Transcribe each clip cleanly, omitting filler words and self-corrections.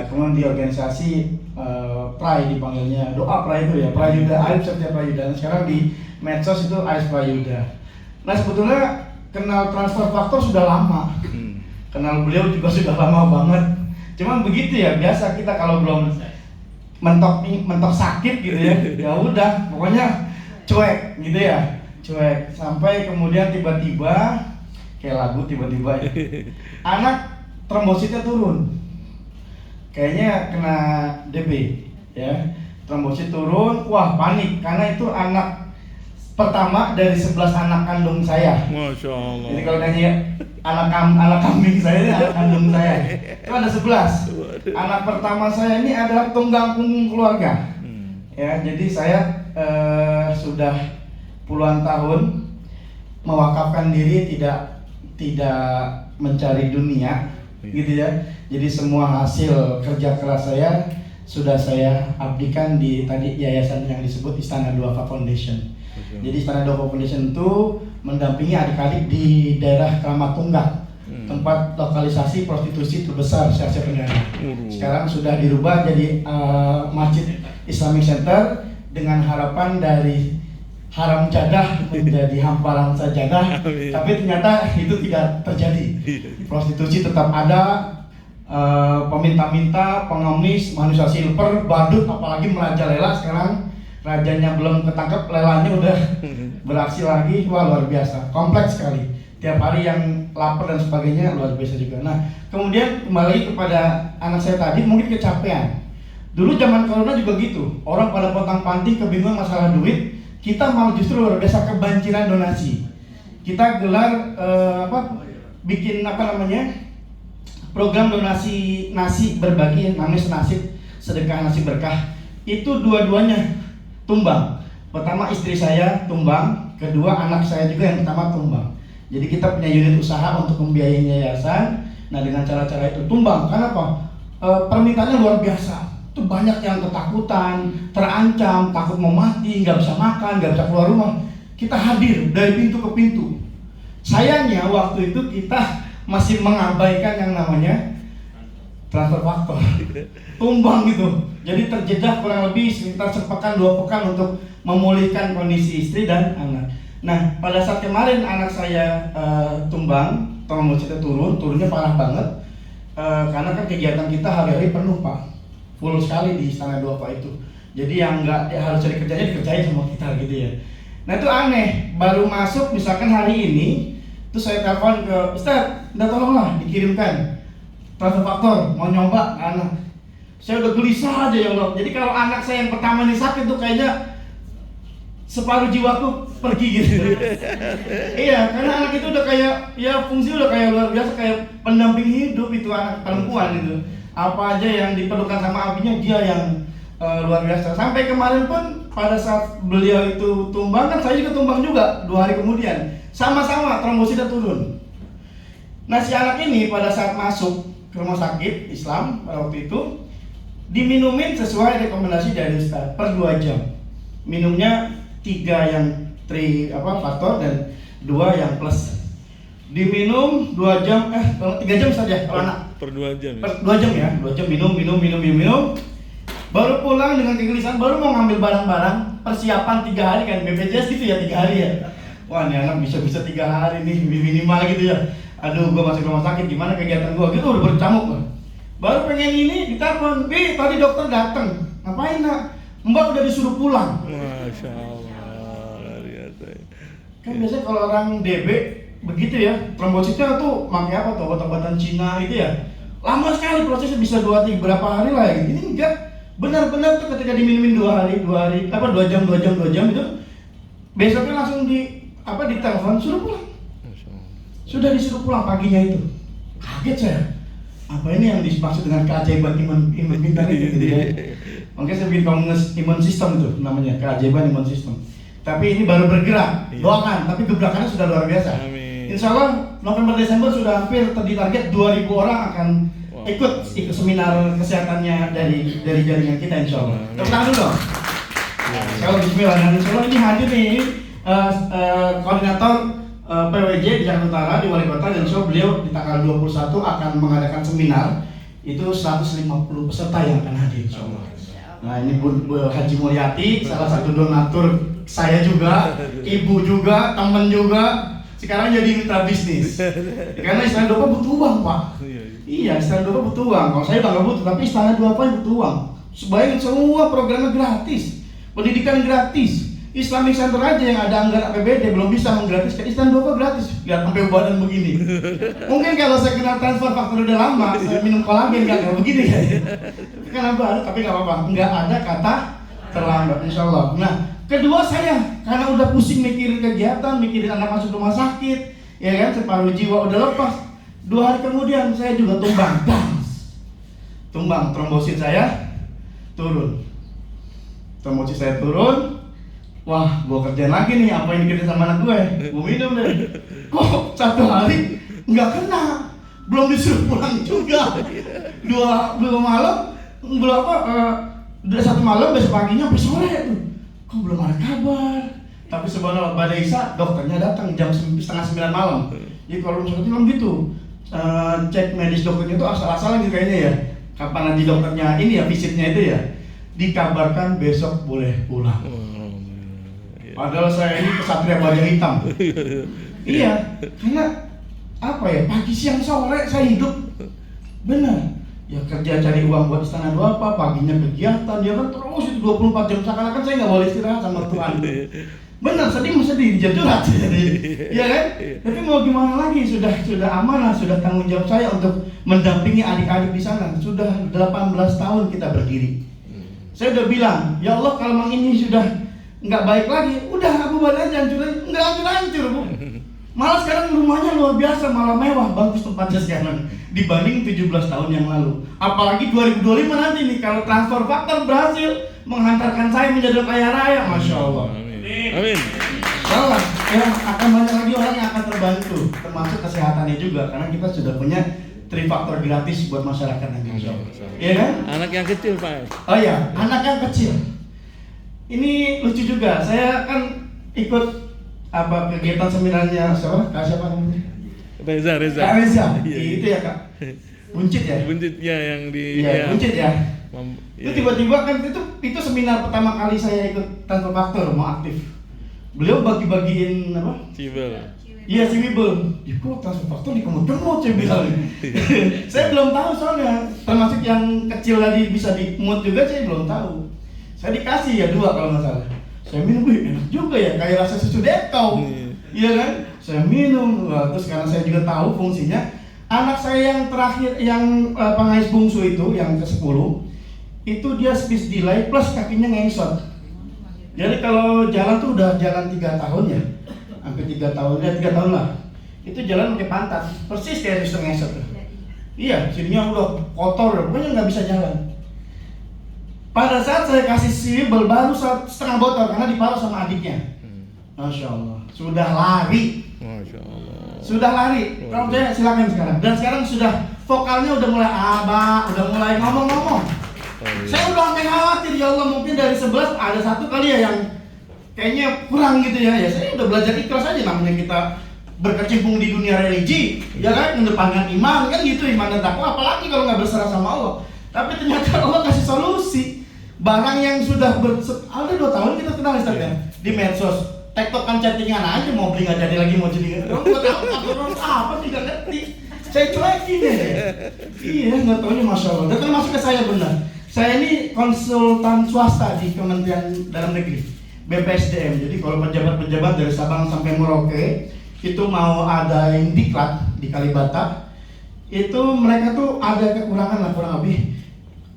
Kemudian di organisasi Prai dipanggilnya, doa Prai itu ya, Prayuda, Aib Setia Prayuda. Dan sekarang di medsos itu AIS Prayuda. Nah sebetulnya kenal transfer faktor sudah lama, kenal beliau juga sudah lama banget. Cuman begitu ya, biasa kita kalau belum mentok sakit gitu ya, ya udah pokoknya cuek gitu ya, cuek. Sampai kemudian tiba-tiba kayak lagu tiba-tiba ya, anak trombositnya turun. Kayaknya kena DB ya, trombosit turun, wah panik karena itu anak pertama dari 11 anak kandung saya. Masya Allah. Jadi kalau nanya anak kambing saya ini anak kandung saya, itu ada 11. Anak pertama saya ini adalah tunggang punggung keluarga. Ya, jadi saya sudah puluhan tahun mewakafkan diri tidak mencari dunia, gitu ya. Jadi semua hasil kerja keras saya sudah saya abdikan di tadi yayasan yang disebut Istana Duafa Foundation. Jadi Istana Duafa Foundation itu mendampingi adik-adik di daerah Kramat Tunggak, tempat lokalisasi prostitusi terbesar se Asia Tenggara. Sekarang sudah dirubah jadi Masjid Islamic Center dengan harapan dari haram jadah menjadi hamparan sajadah. Tapi ternyata itu tidak terjadi. Prostitusi tetap ada, peminta-minta, pengemis, manusia silver, badut, apalagi merajalela. Sekarang rajanya belum ketangkep, lelanya udah beraksi lagi. Wah luar biasa, kompleks sekali. Tiap hari yang lapar dan sebagainya luar biasa juga. Nah kemudian kembali kepada anak saya tadi, mungkin kecapean. Dulu zaman corona juga gitu, orang pada pontang-panting kebingungan masalah duit. Kita mau justru luar biasa kebanjiran donasi. Kita gelar bikin program donasi nasi berbagi, namanya Senasib, sedekah nasi berkah. Itu dua-duanya tumbang. Pertama istri saya tumbang, kedua anak saya juga yang pertama tumbang. Jadi kita punya unit usaha untuk membiayai yayasan. Nah dengan cara-cara itu tumbang. Karena apa? Permintaannya luar biasa. Itu banyak yang ketakutan, terancam, takut mau mati, nggak bisa makan, nggak bisa keluar rumah. Kita hadir dari pintu ke pintu. Sayangnya waktu itu kita masih mengabaikan yang namanya transfer faktor, tumbang gitu. Jadi terjebak kurang lebih sekitar sepekan 2 pekan untuk memulihkan kondisi istri dan anak. Nah pada saat kemarin anak saya tumbang, trombositnya turunnya parah banget. Karena kan kegiatan kita hari-hari penuh Pak, full sekali di Istana Duafa itu. Jadi yang nggak harus cari kerjanya dikerjain sama kita gitu ya. Nah itu aneh, baru masuk misalkan hari ini, terus saya telepon ke Ustaz, udah tolonglah dikirimkan transfer faktor, mau nyoba ke anak. Saya udah gelisah aja ya Allah. Jadi kalau anak saya yang pertama ini sakit tuh kayaknya separuh jiwaku pergi gitu. Iya, karena anak itu udah kayak, ya fungsi udah kayak luar biasa, kayak pendamping hidup itu anak perempuan itu. Apa aja yang diperlukan sama abinya dia yang luar biasa. Sampai kemarin pun pada saat beliau itu tumbang, kan saya juga tumbang juga 2 hari kemudian. Sama-sama trombositnya turun. Nah si anak ini pada saat masuk ke rumah sakit Islam pada waktu itu diminumin sesuai rekomendasi dari Ustaz per 2 jam. Minumnya 3 yang faktor dan 2 yang plus. Diminum 2 jam, 3 jam saja kalau anak. Per 2 jam. Per 2 jam ya, 2 jam minum. Baru pulang dengan kegelisahan, baru mau ngambil barang-barang, persiapan 3 hari kan, BPJS gitu ya 3 hari ya. Wah ini anak bisa 3 hari nih minimal gitu ya. Aduh gua masuk rumah sakit, gimana kegiatan gua gitu, udah bercamuk kan. Baru pengen ini, ditelepon, tadi dokter datang. Ngapain nak? Mbak udah disuruh pulang. Masya Allah, lihat saya. Kan biasanya kalau orang DB begitu ya, trombositnya tuh pakai apa tuh, obat-obatan Cina gitu ya. Lama sekali prosesnya, bisa 2 hari lah ya. Ini enggak, benar-benar tuh ketika diminumin 2 jam itu, besoknya langsung ditelepon suruh pulang. Sudah disuruh pulang paginya itu. Kaget saya. Apa ini yang dimaksud dengan keajaiban imun bintang itu gitu ya. Makanya saya bikin imun sistem itu namanya, keajaiban imun sistem. Tapi ini baru bergerak, doakan, tapi gebrakannya sudah luar biasa. Amin. Insya Allah November Desember sudah hampir ditarget 2.000 orang akan ikut seminar kesehatannya dari jaringan kita insya Allah. Tepuk tangan dulu dong. Kalau bismillah, dan insya Allah ini hadir nih koordinator PWJ di Jakarta Utara di Wali Kota, dan insya Allah beliau di tanggal 21 akan mengadakan seminar itu 150 peserta yang akan hadir insyaallah. Nah ini Bu Haji Mulyati, salah satu donatur saya juga, ibu juga, teman juga, sekarang jadi mitra bisnis. Karena Istana Duapa butuh uang Pak. Iya, Istana Duapa butuh uang. Kalau saya nggak butuh, tapi Istana Duapa butuh uang. Sebaiknya semua programnya gratis, pendidikan gratis. Islamic Center aja yang ada anggaran APBD belum bisa menggratiskan, Istana Duapa gratis. Lihat sampai badan begini. Mungkin kalau saya kena transfer faktor udah lama, saya minum kolagen kan begini kayaknya. Karena baru, tapi nggak apa-apa. Nggak ada kata terlambat, insya Allah. Nah, kedua saya karena udah pusing mikirin kegiatan, mikirin anak masuk rumah sakit, ya kan, separuh jiwa udah lepas. 2 hari kemudian saya juga tumbang, trombosit saya turun. Trombosit saya turun. Wah, gua kerjain lagi nih apa yang dikerjain sama anak gue. Gua minum deh. Kok 1 hari nggak kena, belum disuruh pulang juga. Dua malam, belum apa? Udah 1 malam, besok paginya sampai sore tuh. Kok belum ada kabar? Tapi subhanallah pada Isa dokternya datang jam 8:30 malam. Jadi kalau misalnya bilang gitu, cek medis dokternya itu asal-asalan gitu kayaknya ya. Kapan nanti dokternya ini ya visitnya itu ya, dikabarkan besok boleh pulang. Padahal saya ini kesatria baja hitam. Iya, karena apa ya, pagi siang sore saya hidup benar. Ya kerja cari uang buat Istana Duapa, paginya kegiatan, dia kan terus itu 24 jam, seakan-akan saya nggak boleh istirahat sama Tuhan. Benar, sedih dijaturat. Iya kan? Tapi mau gimana lagi, sudah amanah, sudah tanggung jawab saya untuk mendampingi adik-adik di sana. Sudah 18 tahun kita berdiri. Saya udah bilang, ya Allah kalau memang ini sudah nggak baik lagi, udah aku buat aja hancurin, nggak hancur Bu. Malah sekarang rumahnya luar biasa, malah mewah, bagus tempatnya sekarang dibanding 17 tahun yang lalu. Apalagi 2025 nanti nih kalau transfer faktor berhasil menghantarkan saya menjadi kaya raya, masya Allah. Amin. Insyaallah ya akan banyak lagi orang yang akan terbantu, termasuk kesehatannya juga, karena kita sudah punya trifaktor gratis buat masyarakat nanti insyaallah. Iya kan? Anak yang kecil Pak. Oh iya, anak yang kecil. Ini lucu juga, saya kan ikut apa kegiatan seminarnya siapa namanya? Reza. Kak Reza, Iya. itu ya Kak. Buncit ya? Buncitnya yang di Iya, Buncit ya. Itu Iya. tiba-tiba kan itu seminar pertama kali saya ikut transfer faktor mau aktif. Beliau bagi-bagiin apa? Cibel. Iya si Wibel. Ya kok transfer faktor dikemut-kemut saya bilang. Saya belum tahu soalnya, termasuk yang kecil tadi bisa dimut juga saya belum tahu. Saya dikasih ya 2 kalau nggak salah. Saya minum, enak juga ya, kayak rasa susu dekau. Iya kan? Saya minum, terus karena saya juga tahu fungsinya. Anak saya yang terakhir, yang pengais bungsu itu, yang ke-10, itu dia speech delay plus kakinya ngengsot. Jadi kalau jalan tuh udah jalan 3 tahun ya, hampir 3 tahun, 3 tahun lah. Itu jalan pakai pantat, persis kayak susu ngesot. Iya, sininya udah kotor, pokoknya nggak bisa jalan. Pada saat saya kasih sibel baru 1,5 botol karena diparuh sama adiknya. Masya Allah, sudah lari. Masya Allah. Sudah lari. Kalau saya silakan sekarang. Dan sekarang sudah vokalnya udah mulai udah mulai ngomong-ngomong. Saya udah sampai khawatir, ya Allah mungkin dari 11 ada 1 kali ya yang kayaknya kurang gitu ya. Ya saya udah belajar ikhlas aja, namanya kita berkecimpung di dunia religi, ya kan, mendepankan iman kan gitu, iman dan takwa, apalagi kalau nggak berserah sama Allah. Tapi ternyata Allah kasih solusi. Barang yang sudah ada 2 tahun kita kenal Ustaz ya, di medsos, tektokan chattingan aja, mau beli nggak jadi lagi, mau jadi orang apa tidak ngerti. Saya cuekin ya. Iya nggak taunya masya Allah. Dan termasuk ke saya benar. Saya ini konsultan swasta di Kementerian Dalam Negeri, BPSDM. Jadi kalau pejabat-pejabat dari Sabang sampai Merauke itu mau ada yang diklat di Kalibata, itu mereka tuh ada kekurangan lah kurang lebih.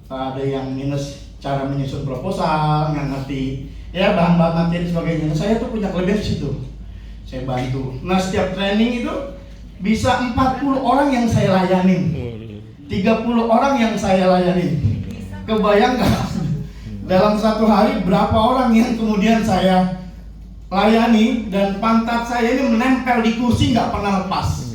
Ada yang minus cara menyusun proposal, nggak ngerti ya bahan-bahan materi sebagainya. Nah, saya tuh punya kelebihan di situ, saya bantu. Nah setiap training itu bisa 40 orang yang saya layanin, 30 orang yang saya layanin. Kebayang nggak? Dalam 1 hari berapa orang yang kemudian saya layani dan pantat saya ini menempel di kursi nggak pernah lepas.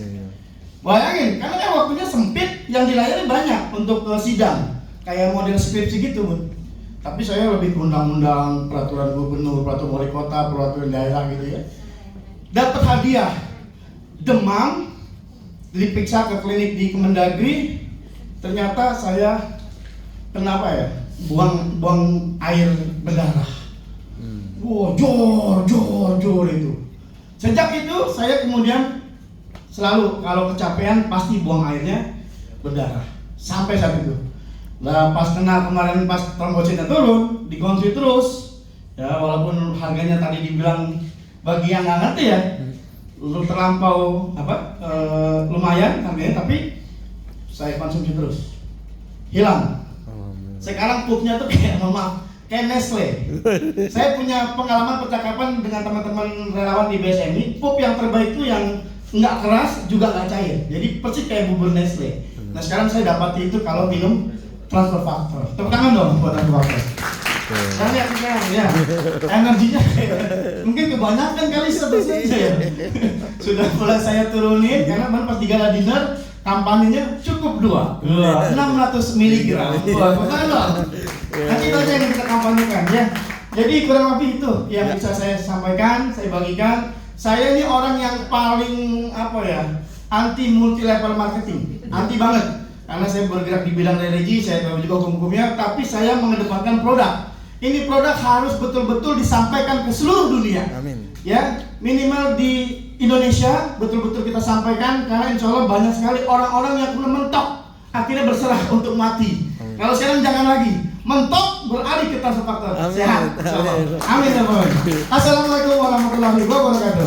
Bayangin, karena kan waktunya sempit, yang dilayani banyak untuk sidang kayak model skripsi gitu Bu. Tapi saya lebih ke undang-undang, peraturan gubernur, peraturan wali kota, peraturan daerah gitu ya. Dapat hadiah demam, diperiksa ke klinik di Kemendagri, ternyata saya kenapa ya? Buang air berdarah. Wow, jor itu. Sejak itu saya kemudian selalu kalau kecapean pasti buang airnya berdarah. Sampai saat itu. Nah, pas kena kemarin pas trombositnya turun, dikonsumsi terus. Ya, walaupun harganya tadi dibilang bagi yang nggak ngerti ya, terlampau lumayan harganya, tapi saya konsumsi terus. Hilang. Sekarang pupnya tuh kayak kayak Nestle. Saya punya pengalaman percakapan dengan teman-teman relawan di BSMI. Pup yang terbaik itu yang nggak keras juga nggak cair. Jadi persis kayak bubur Nestle. Nah sekarang saya dapati itu kalau minum transfer faktor. Tepuk tangan dong buat transfer faktor. Nah lihat sekarang ya, energinya mungkin kebanyakan kali saja ya. Sudah mulai saya turunin karena pas di gala dinner kampanyenya cukup 600 mg. Wah, betul. Nanti itu aja yang kita kampanyekan ya. Jadi kurang lebih itu yang bisa saya sampaikan, saya bagikan. Saya ini orang yang paling anti multi level marketing, anti banget. Karena saya bergerak di bidang religi, saya tahu juga hukum-hukumnya, tapi saya mengedepankan produk. Ini produk harus betul-betul disampaikan ke seluruh dunia. Amin. Ya, minimal di Indonesia betul-betul kita sampaikan karena insya Allah banyak sekali orang-orang yang mentok akhirnya berserah untuk mati. Kalau sekarang jangan lagi mentok beralih ke transfer faktor. Sehat. Amin. Amin. Assalamualaikum warahmatullahi wabarakatuh.